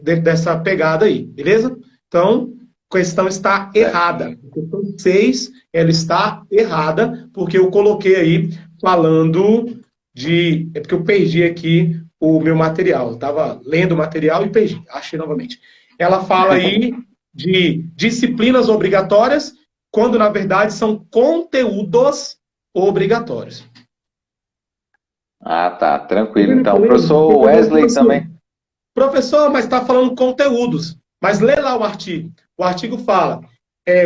dentro dessa pegada aí, beleza? Então, a questão está errada. A questão 6, ela está errada, porque eu coloquei aí falando de... É porque eu perdi aqui o meu material. Eu estava lendo o material e perdi. Achei novamente. Ela fala aí de disciplinas obrigatórias, quando, na verdade, são conteúdos obrigatórios. Tá. Tranquilo. Então, professor Wesley também... Professor, mas está falando conteúdos. Mas lê lá o artigo. O artigo fala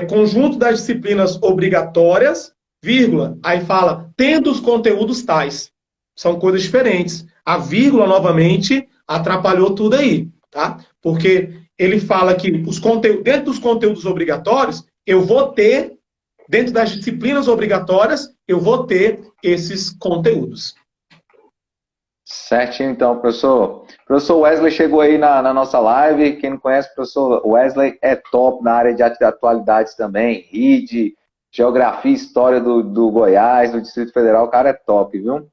conjunto das disciplinas obrigatórias, vírgula, aí fala, tendo os conteúdos tais. São coisas diferentes. A vírgula, novamente, atrapalhou tudo aí, tá? Porque ele fala que dentro dos conteúdos obrigatórios, eu vou ter, dentro das disciplinas obrigatórias, eu vou ter esses conteúdos. Certinho, então, professor. Professor Wesley chegou aí na nossa live. Quem não conhece, o professor Wesley é top na área de atualidades também. RID, Geografia e História do Goiás, do Distrito Federal. O cara é top, viu?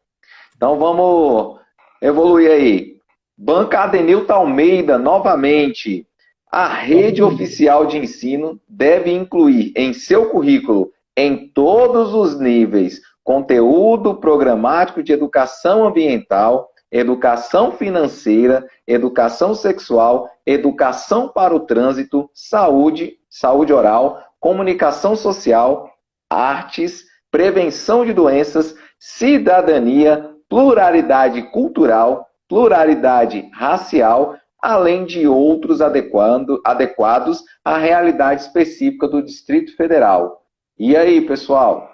Então, vamos evoluir aí. Banca Adenilton Almeida, novamente. A rede oficial de ensino deve incluir em seu currículo, em todos os níveis, conteúdo programático de educação ambiental, educação financeira, educação sexual, educação para o trânsito, saúde oral, comunicação social, artes, prevenção de doenças, cidadania, pluralidade cultural, pluralidade racial, além de outros adequados à realidade específica do Distrito Federal. E aí, pessoal?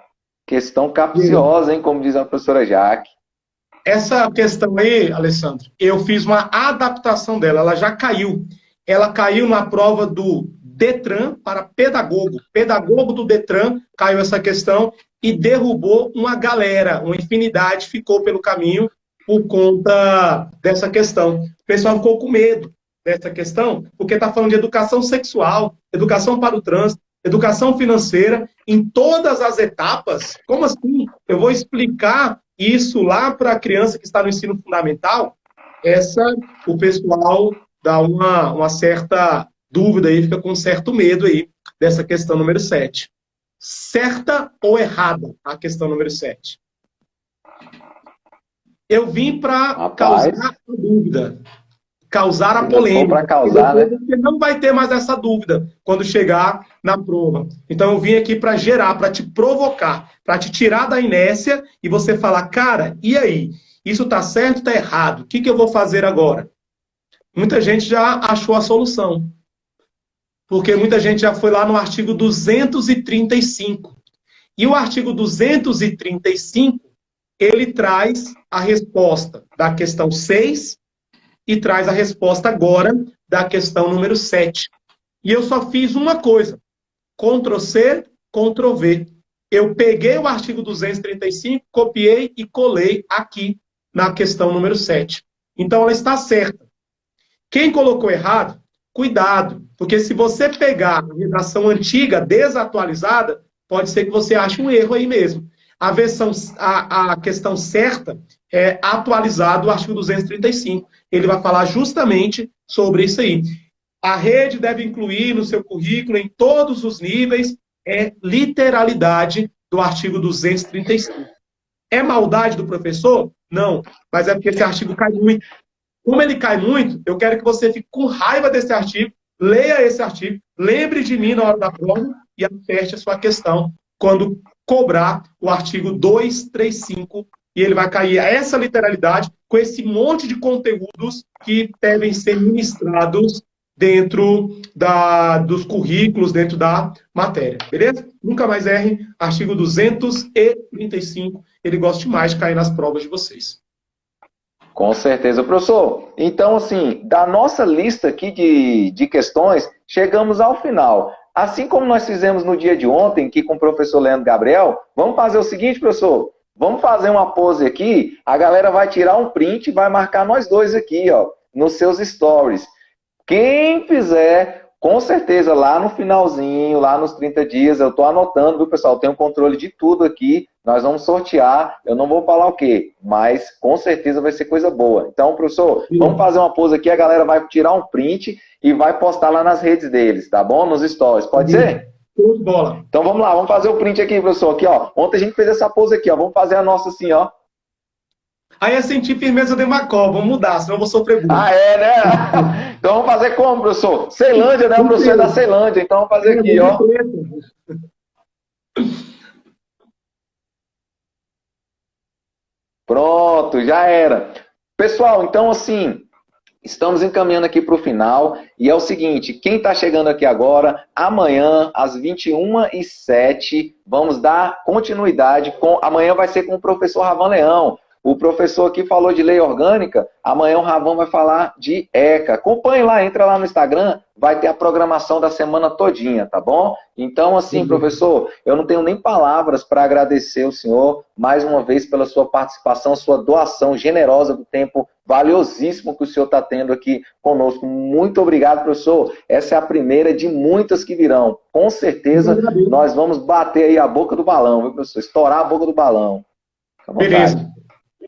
Questão capciosa, hein? Como diz a professora Jaque. Essa questão aí, Alessandro, eu fiz uma adaptação dela, ela já caiu. Ela caiu na prova do Detran para pedagogo. Pedagogo do Detran, caiu essa questão e derrubou uma galera, uma infinidade ficou pelo caminho por conta dessa questão. O pessoal ficou com medo dessa questão, porque está falando de educação sexual, educação para o trânsito, educação financeira, em todas as etapas. Como assim? Eu vou explicar isso lá para a criança que está no ensino fundamental? O pessoal dá uma certa dúvida aí, fica com um certo medo aí dessa questão número 7. Certa ou errada a questão número 7? Eu vim para causar a dúvida, causar a polêmica. Para causar, né? Você não vai ter mais essa dúvida quando chegar na prova. Então eu vim aqui para gerar, para te provocar, para te tirar da inércia e você falar, cara, e aí? Isso está certo ou está errado? O que eu vou fazer agora? Muita gente já achou a solução. Porque muita gente já foi lá no artigo 235. E o artigo 235, ele traz a resposta da questão 6 e traz a resposta agora da questão número 7. E eu só fiz uma coisa, Ctrl+C, Ctrl+V. Eu peguei o artigo 235, copiei e colei aqui na questão número 7. Então ela está certa. Quem colocou errado, cuidado, porque se você pegar a redação antiga, desatualizada, pode ser que você ache um erro aí mesmo. A questão certa é atualizado o artigo 235. Ele vai falar justamente sobre isso aí. A rede deve incluir no seu currículo, em todos os níveis, literalidade do artigo 235. É maldade do professor? Não, mas é porque esse artigo cai muito. Como ele cai muito, eu quero que você fique com raiva desse artigo, leia esse artigo, lembre de mim na hora da prova e aperte a sua questão quando cobrar o artigo 235 e ele vai cair a essa literalidade com esse monte de conteúdos que devem ser ministrados dentro dos currículos, dentro da matéria, beleza? Nunca mais erre, artigo 235, ele gosta demais de cair nas provas de vocês. Com certeza, professor. Então, assim, da nossa lista aqui de questões, chegamos ao final. Assim como nós fizemos no dia de ontem, aqui com o professor Leandro Gabriel, vamos fazer o seguinte, professor, vamos fazer uma pose aqui, a galera vai tirar um print e vai marcar nós dois aqui, ó, nos seus stories. Quem fizer, com certeza, lá no finalzinho, lá nos 30 dias, eu estou anotando, viu, pessoal? Tem um controle de tudo aqui. Nós vamos sortear. Eu não vou falar o quê, mas com certeza vai ser coisa boa. Então, professor, vamos fazer uma pose aqui. A galera vai tirar um print e vai postar lá nas redes deles, tá bom? Nos stories. Pode ser? Bola. Então, vamos lá. Vamos fazer o print aqui, professor. Aqui, ó. Ontem a gente fez essa pose aqui, ó. Vamos fazer a nossa assim, ó. Aí é sentir firmeza de Macó, vamos mudar, senão eu vou sofrer bullying. Ah, é, né? Então vamos fazer como, professor? Ceilândia, né? O professor é da Ceilândia, então vamos fazer aqui, ó. Pronto, já era. Pessoal, então assim, estamos encaminhando aqui para o final, e é o seguinte, quem está chegando aqui agora, amanhã, às 21h07, vamos dar continuidade, amanhã vai ser com o professor Ravan Leão. O professor aqui falou de lei orgânica, amanhã o Ravan vai falar de ECA. Acompanhe lá, entra lá no Instagram, vai ter a programação da semana todinha, tá bom? Então, assim, professor, eu não tenho nem palavras para agradecer o senhor, mais uma vez, pela sua participação, sua doação generosa do tempo valiosíssimo que o senhor está tendo aqui conosco. Muito obrigado, professor. Essa é a primeira de muitas que virão. Com certeza, nós vamos bater aí a boca do balão, viu, professor? Estourar a boca do balão. Beleza.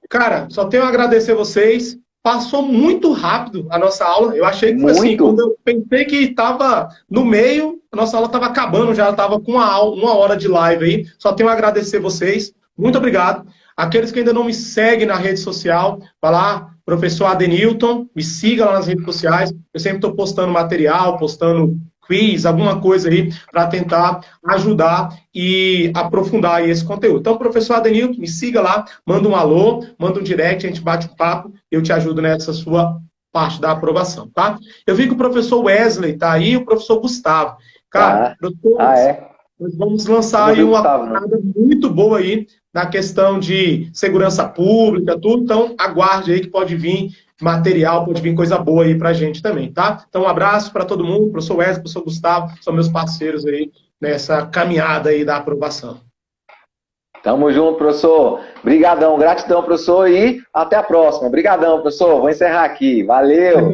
Cara, só tenho a agradecer a vocês. Passou muito rápido a nossa aula. Eu achei que foi assim, quando eu pensei que estava no meio, a nossa aula estava acabando, já estava com uma hora de live aí. Só tenho a agradecer vocês. Muito obrigado. Aqueles que ainda não me seguem na rede social, vai lá, professor Adenilton, me siga lá nas redes sociais. Eu sempre estou postando material, postando quiz, alguma coisa aí para tentar ajudar e aprofundar aí esse conteúdo. Então, professor Adenilton, me siga lá, manda um alô, manda um direct, a gente bate um papo, eu te ajudo nessa sua parte da aprovação, tá? Eu vi que o professor Wesley tá aí, o professor Gustavo. Cara, Tá. doutores, É? nós vamos Eu lançar não vi aí o uma Gustavo, não. parada muito boa aí na questão de segurança pública, tudo. Então, aguarde aí que pode vir material, pode vir coisa boa aí pra gente também, tá? Então, um abraço para todo mundo, professor Wesley, professor Gustavo, são meus parceiros aí nessa caminhada aí da aprovação. Tamo junto, professor. Brigadão, gratidão, professor, e até a próxima. Obrigadão, professor. Vou encerrar aqui. Valeu.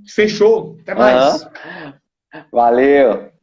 Fechou, até mais. Valeu.